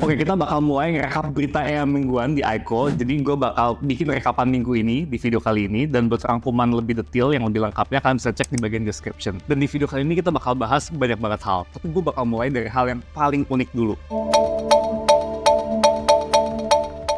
Oke, kita bakal mulai ngerekap berita AI mingguan di Aiko. Jadi gue bakal bikin rekapan minggu ini di video kali ini. Dan buat rangkuman lebih detail yang lebih lengkapnya kalian bisa cek di bagian description. Dan di video kali ini kita bakal bahas banyak banget hal. Tapi gue bakal mulai dari hal yang paling unik dulu.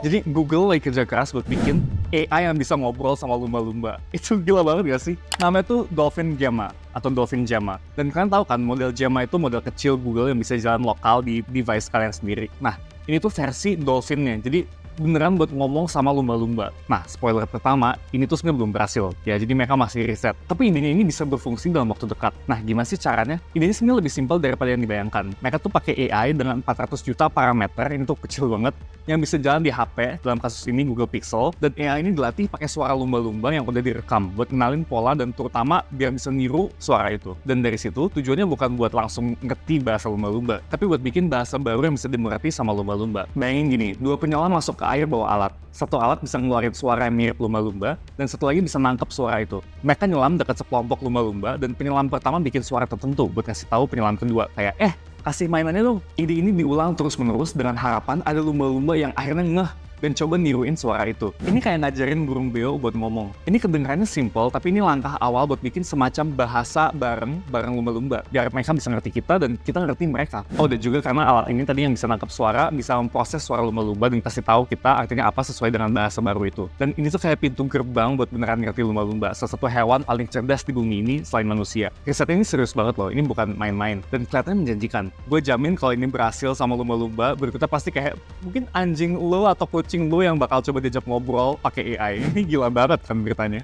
Jadi Google lagi kerja keras buat bikin AI yang bisa ngobrol sama lumba-lumba. Itu gila banget gak sih? Namanya tuh Dolphin Gemma atau Dolphin Gemma. Dan kalian tahu kan model Gemma itu model kecil Google yang bisa jalan lokal di device kalian sendiri. Nah, ini tuh versi Dolphin-nya. Jadi beneran buat ngomong sama lumba-lumba. Nah, spoiler pertama, ini tuh sebenarnya belum berhasil. Ya, jadi mereka masih riset. Tapi idenya ini bisa berfungsi dalam waktu dekat. Nah, gimana sih caranya? Idenya sebenarnya lebih simpel daripada yang dibayangkan. Mereka tuh pakai AI dengan 400 juta parameter, ini tuh kecil banget, yang bisa jalan di HP, dalam kasus ini Google Pixel, dan AI ini dilatih pakai suara lumba-lumba yang udah direkam, buat kenalin pola dan terutama biar bisa niru suara itu. Dan dari situ, tujuannya bukan buat langsung ngerti bahasa lumba-lumba, tapi buat bikin bahasa baru yang bisa dimengerti sama lumba-lumba. Bayangin gini, dua penyelam masuk ke air bawa alat. Satu alat bisa ngeluarin suara yang mirip lumba-lumba, dan satu lagi bisa nangkep suara itu. Mereka nyelam dekat sekelompok lumba-lumba, dan penyelam pertama bikin suara tertentu buat kasih tahu penyelam kedua, kayak, kasih mainannya dong. Ide ini diulang terus-menerus dengan harapan ada lumba-lumba yang akhirnya ngeh dan coba niruin suara itu. Ini kayak ngajarin burung beo buat ngomong. Ini kedengarannya simple, tapi ini langkah awal buat bikin semacam bahasa bareng lumba-lumba. Biar mereka bisa ngerti kita dan kita ngerti mereka. Oh, dan juga karena alat ini tadi yang bisa nangkap suara, bisa memproses suara lumba-lumba dan kasih tahu kita artinya apa sesuai dengan bahasa baru itu. Dan ini tuh kayak pintu gerbang buat beneran ngerti lumba-lumba. Salah satu hewan paling cerdas di bumi ini selain manusia. Riset ini serius banget loh, ini bukan main-main. Dan kelihatannya menjanjikan. Gue jamin kalau ini berhasil sama lumba-lumba, berikutnya pasti kayak mungkin anjing lo atau kucing lo yang bakal coba diajak ngobrol pakai AI. Ini gila banget kan beritanya.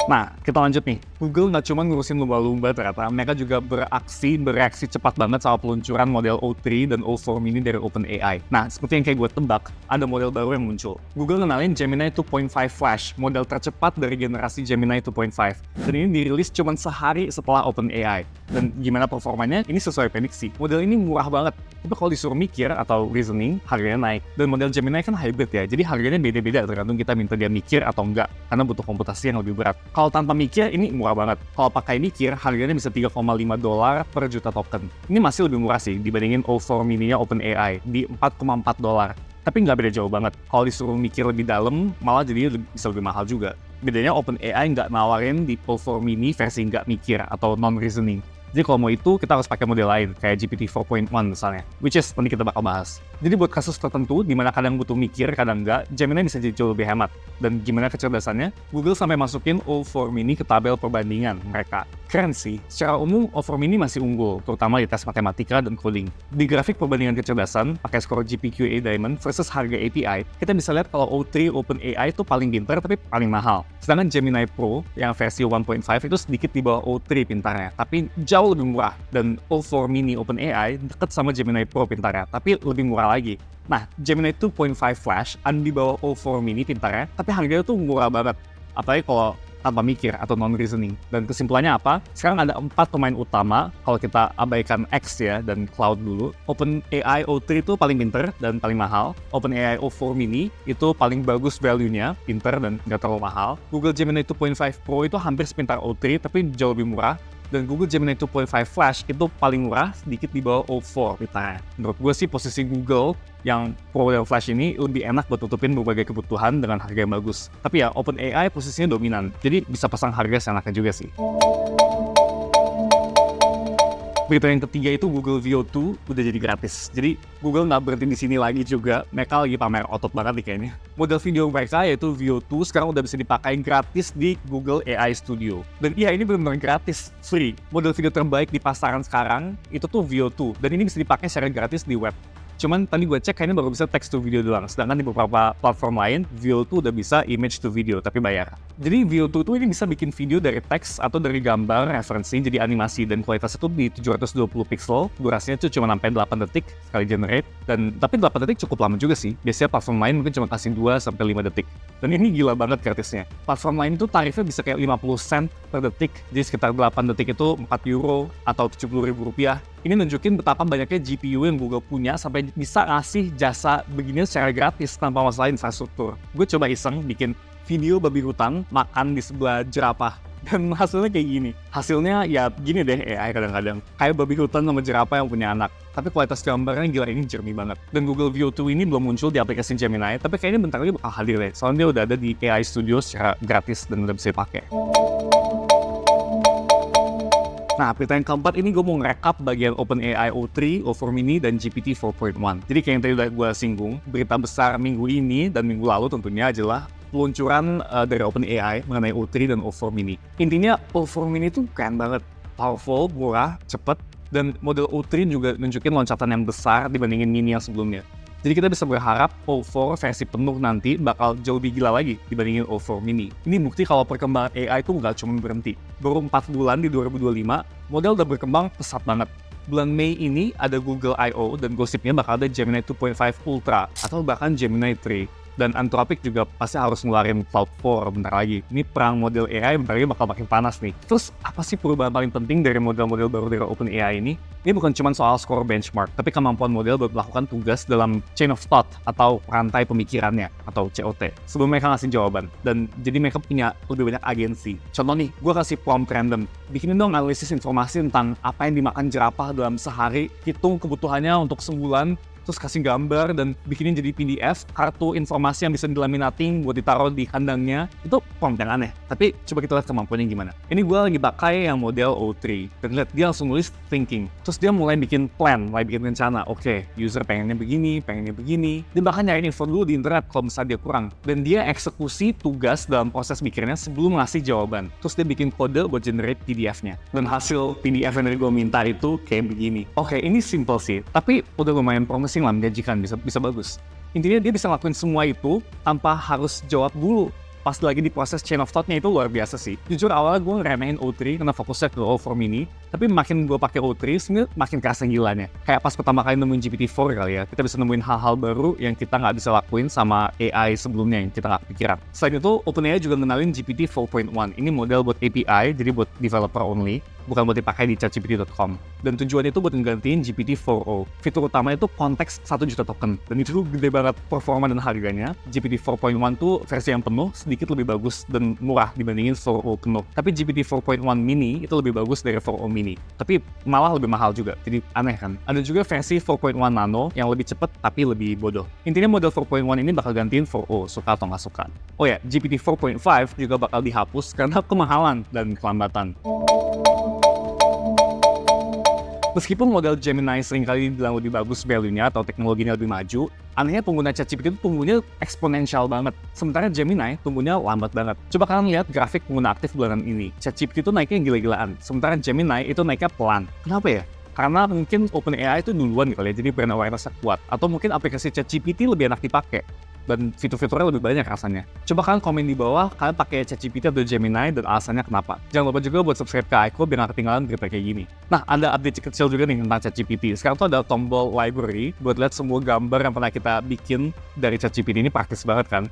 Nah, kita lanjut nih. Google nggak cuma ngurusin lumba-lumba ternyata, mereka juga bereaksi cepat banget sama peluncuran model O3 dan O4 mini dari OpenAI. Nah, seperti yang kayak gue tebak, ada model baru yang muncul. Google kenalin Gemini 2.5 Flash, model tercepat dari generasi Gemini 2.5. Dan ini dirilis cuma sehari setelah OpenAI. Dan gimana performanya? Ini sesuai prediksi. Model ini murah banget. Tapi kalau disuruh mikir atau reasoning, harganya naik. Dan model Gemini kan hybrid ya, jadi harganya beda-beda tergantung kita minta dia mikir atau enggak, karena butuh komputasi yang lebih berat. Kalau tanpa mikir, ini murah banget. Kalau pakai mikir, harganya bisa $3,5 per juta token. Ini masih lebih murah sih dibandingin O4 mini-nya OpenAI di $4,4. Tapi nggak beda jauh banget. Kalau disuruh mikir lebih dalam, malah jadinya bisa lebih mahal juga. Bedanya OpenAI nggak nawarin di O4 mini versi nggak mikir atau non-reasoning. Jadi kalau mau itu, kita harus pakai model lain, kayak GPT 4.1 misalnya, which is nanti kita bakal bahas. Jadi buat kasus tertentu, di mana kadang butuh mikir, kadang enggak, Gemini bisa jadi jauh lebih hemat. Dan gimana kecerdasannya? Google sampai masukin O4 mini ke tabel perbandingan mereka. Keren sih, secara umum O4 mini masih unggul, terutama di tes matematika dan coding. Di grafik perbandingan kecerdasan, pakai skor GPQA Diamond versus harga API, kita bisa lihat kalau O3 OpenAI itu paling pintar tapi paling mahal. Sedangkan Gemini Pro, yang versi 1.5 itu sedikit di bawah O3 pintarnya, tapi jauh lebih murah. Dan O4 mini OpenAI deket sama Gemini Pro pintarnya, tapi lebih murah lagi. Nah, Gemini 2.5 Flash ada di bawah O4 mini pintarnya, tapi harganya tuh murah banget. Apalagi kalau tanpa mikir atau non-reasoning. Dan kesimpulannya apa? Sekarang ada 4 pemain utama, kalau kita abaikan X ya, dan Cloud dulu. OpenAI O3 itu paling pinter dan paling mahal. OpenAI O4 mini itu paling bagus value-nya, pinter dan nggak terlalu mahal. Google Gemini 2.5 Pro itu hampir sepintar O3, tapi jauh lebih murah. Dan Google Gemini 2.5 Flash itu paling murah, sedikit di bawah O4 pintarnya. Menurut gue sih posisi Google yang Pro dan Flash ini lebih enak buat tutupin berbagai kebutuhan dengan harga yang bagus. Tapi ya, OpenAI posisinya dominan, jadi bisa pasang harga seenaknya juga sih. Berita yang ketiga itu Google Veo 2 udah jadi gratis. Jadi Google nggak berhenti di sini lagi juga. Mereka lagi pamer otot banget nih kayaknya. Model video mereka yaitu Veo 2 sekarang udah bisa dipakai gratis di Google AI Studio. Dan iya, ini benar-benar gratis, free. Model video terbaik di pasaran sekarang itu tuh Veo 2. Dan ini bisa dipakai secara gratis di web. Cuman tadi gue cek kayaknya baru bisa text to video doang. Sedangkan di beberapa platform lain, Veo 2 udah bisa image to video, tapi bayar. Jadi Veo 2 tuh ini bisa bikin video dari teks atau dari gambar, referensi, jadi animasi. Dan kualitasnya tuh di 720 pixel, durasinya tuh cuma sampai 8 detik sekali generate. Tapi 8 detik cukup lama juga sih. Biasanya platform lain mungkin cuma kasih 2-5 detik. Dan ini gila banget gratisnya. Platform lain tuh tarifnya bisa kayak 50 sen per detik. Jadi sekitar 8 detik itu 4 euro atau 70 ribu rupiah. Ini nunjukin betapa banyaknya GPU yang Google punya sampai bisa ngasih jasa begini secara gratis tanpa masalah infrastruktur. Gue coba iseng bikin video babi hutan makan di sebelah jerapah. Dan hasilnya kayak gini. Hasilnya ya gini deh AI kadang-kadang. Kayak babi hutan sama jerapah yang punya anak. Tapi kualitas gambarnya gila, ini jernih banget. Dan Google View 2 ini belum muncul di aplikasi Gemini, tapi kayaknya bentar lagi bakal hadir deh. Soalnya dia udah ada di AI Studio secara gratis dan udah bisa dipakai. Nah, berita yang keempat ini gue mau ngerekap bagian OpenAI O3, O4 Mini, dan GPT 4.1. Jadi kayak yang tadi udah gue singgung, berita besar minggu ini dan minggu lalu tentunya adalah peluncuran dari OpenAI mengenai O3 dan O4 Mini. Intinya O4 Mini itu keren banget, powerful, murah, cepet, dan model O3 juga nunjukin loncatan yang besar dibandingin Mini yang sebelumnya. Jadi kita bisa berharap O4 versi penuh nanti bakal jauh lebih gila lagi dibandingin O4 Mini. Ini bukti kalau perkembangan AI itu nggak cuma berhenti. Baru 4 bulan di 2025, model udah berkembang pesat banget. Bulan Mei ini ada Google I.O. dan gosipnya bakal ada Gemini 2.5 Ultra atau bahkan Gemini 3. Dan Anthropic juga pasti harus ngeluarin Cloud 4 bentar lagi. Ini perang model AI bentar lagi bakal makin panas nih. Terus apa sih perubahan paling penting dari model-model baru dari OpenAI ini? Ini bukan cuma soal skor benchmark, tapi kemampuan model buat melakukan tugas dalam chain of thought atau rantai pemikirannya atau COT sebelum mereka ngasih jawaban. Dan jadi mereka punya lebih banyak agensi. Contoh nih, gue kasih prompt random. Bikinin dong analisis informasi tentang apa yang dimakan jerapah dalam sehari, hitung kebutuhannya untuk sebulan, terus kasih gambar dan bikinin jadi PDF, kartu informasi yang bisa dilaminating buat ditaruh di kandangnya. Itu prompt yang aneh. Tapi coba kita lihat kemampuannya gimana. Ini gue lagi pakai yang model O3. Dan lihat, dia langsung nulis thinking. Terus dia mulai bikin plan, mulai bikin rencana. Oke, user pengennya begini. Dia bahkan nyari info dulu di internet kalau misalnya dia kurang. Dan dia eksekusi tugas dalam proses mikirnya sebelum ngasih jawaban. Terus dia bikin kode buat generate PDF-nya. Dan hasil PDF yang dari gue minta itu kayak begini. Oke, ini simple sih. Tapi udah lumayan promising lah, menjanjikan, bisa bagus. Intinya dia bisa ngelakuin semua itu tanpa harus jawab dulu. Pas lagi di proses chain of thought-nya itu luar biasa sih. Jujur awalnya gue ngeremehin O3 karena fokusnya ke O4 Mini, tapi makin gue pakai O3 sebenarnya makin kerasa gilanya. Kayak pas pertama kali nemuin GPT-4 kali ya, kita bisa nemuin hal-hal baru yang kita nggak bisa lakuin sama AI sebelumnya yang kita nggak pikiran. Selain itu, OpenAI juga ngenalin GPT 4.1. Ini model buat API, jadi buat developer only, bukan buat dipakai di chatgpt.com. Dan tujuannya itu buat ngegantiin GPT 4o. Fitur utamanya itu konteks 1 juta token. Dan itu gede banget performa dan harganya. GPT 4.1 tuh versi yang penuh, sedikit lebih bagus dan murah dibandingin 4o penuh. Tapi GPT 4.1 mini itu lebih bagus dari 4o mini. Tapi malah lebih mahal juga. Jadi aneh kan? Ada juga versi 4.1 nano yang lebih cepat tapi lebih bodoh. Intinya model 4.1 ini bakal gantiin 4o, suka atau nggak suka. Oh ya, GPT 4.5 juga bakal dihapus karena kemahalan dan kelambatan. Meskipun model Gemini seringkali dibilang lebih bagus value-nya atau teknologinya lebih maju, anehnya pengguna ChatGPT itu tumbuhnya eksponensial banget. Sementara Gemini tumbuhnya lambat banget. Coba kalian lihat grafik pengguna aktif bulanan ini. ChatGPT itu naiknya gila-gilaan, sementara Gemini itu naiknya pelan. Kenapa ya? Karena mungkin OpenAI itu duluan kali ya, jadi brand awareness-nya kuat. Atau mungkin aplikasi ChatGPT lebih enak dipakai. Dan fitur-fiturnya lebih banyak rasanya. Coba kalian komen di bawah, kalian pakai ChatGPT atau Gemini dan alasannya kenapa. Jangan lupa juga buat subscribe ke Aiko biar gak ketinggalan berita kayak gini. Nah, ada update kecil juga nih tentang ChatGPT. Sekarang tuh ada tombol library buat lihat semua gambar yang pernah kita bikin dari ChatGPT. Ini praktis banget kan?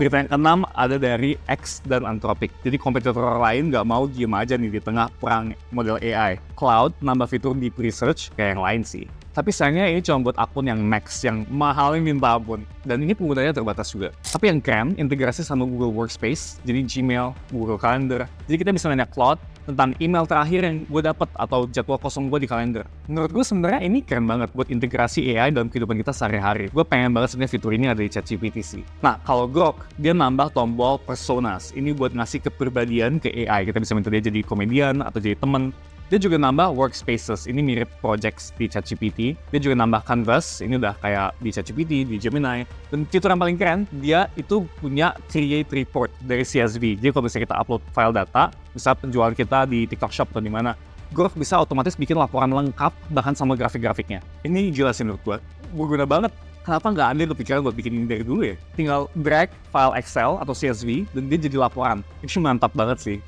Berita yang keenam ada dari X dan Anthropic. Jadi kompetitor lain nggak mau diem aja nih di tengah perang model AI. Cloud nambah fitur deep research kayak yang lain sih. Tapi sayangnya ini cuma buat akun yang max, yang mahalnya minta ampun. Dan ini penggunanya terbatas juga. Tapi yang keren, integrasi sama Google Workspace, jadi Gmail, Google Calendar. Jadi kita bisa nanya Cloud tentang email terakhir yang gue dapet atau jadwal kosong gue di kalender. Menurut gue sebenarnya ini keren banget buat integrasi AI dalam kehidupan kita sehari-hari. Gue pengen banget sebenarnya fitur ini ada di ChatGPT sih. Nah, kalau Grok, dia nambah tombol personas. Ini buat ngasih kepribadian ke AI. Kita bisa minta dia jadi komedian atau jadi temen. Dia juga nambah workspaces, ini mirip projects di ChatGPT. Dia juga nambah canvas, ini udah kayak di ChatGPT, di Gemini. Dan fitur yang paling keren, dia itu punya create report dari CSV. Jadi kalau bisa kita upload file data, misal penjualan kita di TikTok Shop atau di mana, Grok bisa otomatis bikin laporan lengkap, bahkan sama grafik-grafiknya. Ini gila sih menurut gue. Berguna banget. Kenapa nggak ada kepikiran buat bikin ini dari dulu ya? Tinggal drag file Excel atau CSV, dan dia jadi laporan. Ini mantap banget sih.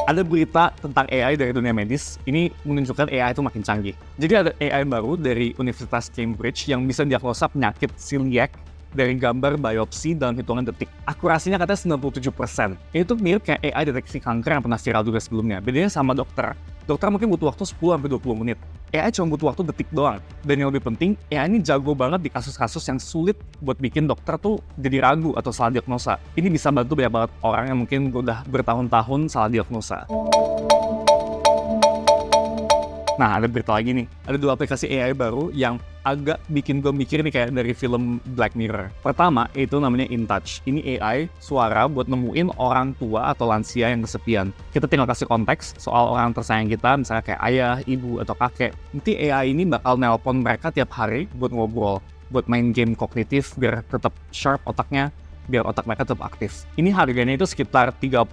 Ada berita tentang AI dari dunia medis, ini menunjukkan AI itu makin canggih. Jadi ada AI baru dari Universitas Cambridge yang bisa diagnosa penyakit celiac dari gambar biopsi dalam hitungan detik. Akurasinya katanya 97%. Ini tuh mirip kayak AI deteksi kanker yang pernah viral juga sebelumnya. Bedanya sama dokter. Dokter mungkin butuh waktu 10-20 menit. AI cuma butuh waktu detik doang. Dan yang lebih penting, AI ini jago banget di kasus-kasus yang sulit buat bikin dokter tuh jadi ragu atau salah diagnosa. Ini bisa bantu banyak banget orang yang mungkin udah bertahun-tahun salah diagnosa. Nah, ada berita lagi nih. Ada 2 aplikasi AI baru yang agak bikin gue mikir nih kayak dari film Black Mirror. Pertama, itu namanya InTouch. Ini AI suara buat nemuin orang tua atau lansia yang kesepian. Kita tinggal kasih konteks soal orang tersayang kita, misalnya kayak ayah, ibu, atau kakek. Nanti AI ini bakal nelpon mereka tiap hari buat ngobrol, buat main game kognitif biar tetap sharp otaknya, biar otak mereka tetap aktif. Ini harganya itu sekitar $30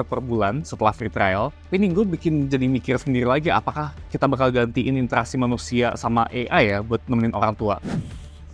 per bulan setelah free trial. Ini gue bikin jadi mikir sendiri lagi, apakah kita bakal gantiin interaksi manusia sama AI ya buat nemenin orang tua.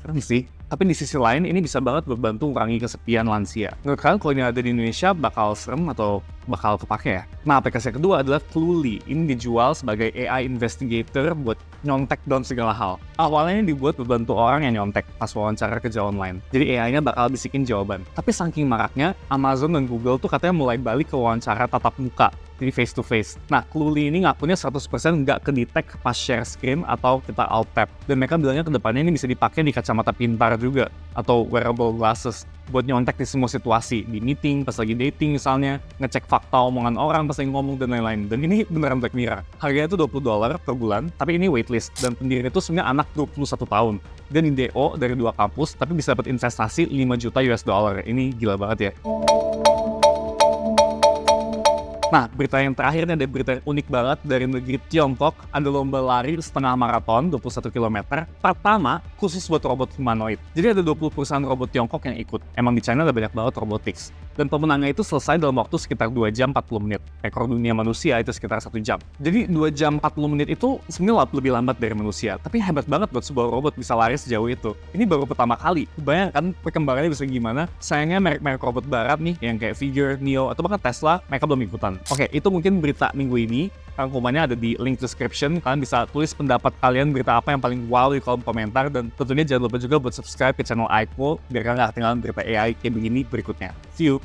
Serem sih. Tapi di sisi lain ini bisa banget membantu mengurangi kesepian lansia. Menurut kalian kalau ini ada di Indonesia bakal serem atau bakal kepake ya? Nah, aplikasi kedua adalah Cluely. Ini dijual sebagai AI investigator buat nyontek down segala hal. Awalnya ini dibuat membantu orang yang nyontek pas wawancara kerja online. Jadi AI-nya bakal bisikin jawaban. Tapi saking maraknya, Amazon dan Google tuh katanya mulai balik ke wawancara tatap muka. Jadi face to face. Nah, Cluely ini ngakunya 100% nggak kedetek pas share screen atau kita alt tab. Dan mereka bilangnya kedepannya ini bisa dipakai di kacamata pintar juga, atau wearable glasses, buat nyontek di semua situasi, di meeting, pas lagi dating misalnya, ngecek fakta omongan orang pas lagi ngomong dan lain-lain. Dan ini beneran Black Mirror. Harganya itu $20 per bulan, tapi ini waitlist, dan pendirinya itu sebenarnya anak 21 tahun. Dan di DO dari 2 kampus, tapi bisa dapat investasi $5 juta. Ini gila banget ya. Nah, berita yang terakhir ini ada berita unik banget dari negeri Tiongkok. Ada lomba lari setengah maraton 21 km. Pertama, khusus buat robot humanoid. Jadi ada 20 perusahaan robot Tiongkok yang ikut. Emang di China ada banyak banget robotics. Dan pemenangnya itu selesai dalam waktu sekitar 2 jam 40 menit. Rekor dunia manusia itu sekitar 1 jam. Jadi 2 jam 40 menit itu sebenarnya lebih lambat dari manusia. Tapi hebat banget buat sebuah robot bisa lari sejauh itu. Ini baru pertama kali. Bayangkan perkembangannya bisa gimana. Sayangnya merek-merek robot barat nih, yang kayak Figure, Nio, atau bahkan Tesla, mereka belum ikutan. Oke, itu mungkin berita minggu ini. Rangkumannya ada di link description. Kalian bisa tulis pendapat kalian berita apa yang paling wow di kolom komentar. Dan tentunya jangan lupa juga buat subscribe ke channel Aiko biar kalian gak ketinggalan berita AI kayak begini berikutnya. See you!